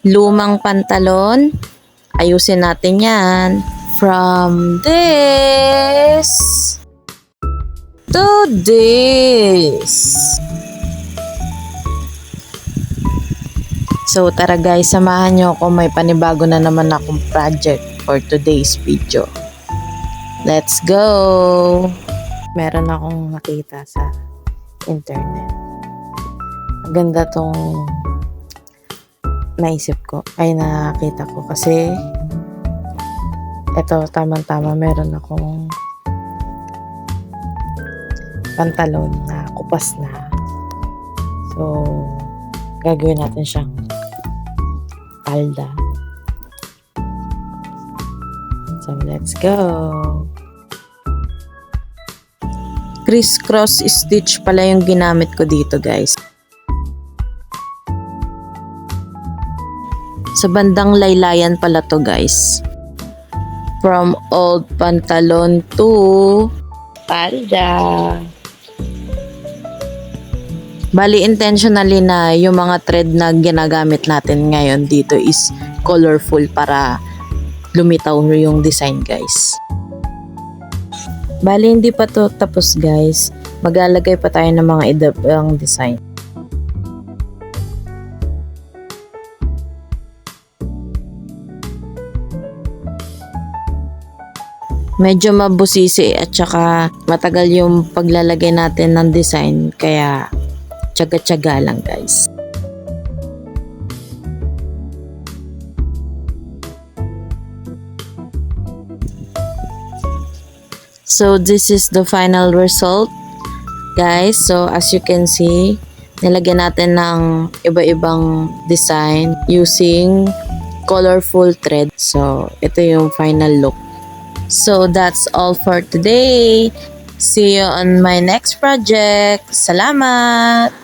lumang pantalon. Ayusin natin yan. From this to this. So tara guys, samahan nyo ako. May panibago na naman akong project for today's video. Let's go! Meron akong nakita sa internet. Maganda tong naisip ko, ay nakita ko kasi eto tamang-tama, meron akong pantalon na kupas na. So, gagawin natin siyang palda. So, let's go! Criss-cross stitch pala yung ginamit ko dito, guys. Sa bandang laylayan pala to, guys. From old pantalon to palda. Bali, intentionally na yung mga thread na ginagamit natin ngayon dito is colorful para lumitaw yung design, guys. Bali, hindi pa to tapos, guys. Maglalagay pa tayo ng mga ibang design. Medyo mabusisi at saka matagal yung paglalagay natin ng design, kaya tiyaga-tiyaga lang, guys. So this is the final result, guys. So as you can see, nilagyan natin ng iba-ibang design using colorful thread. So ito yung final look. So that's all for today. See you on my next project. Salamat!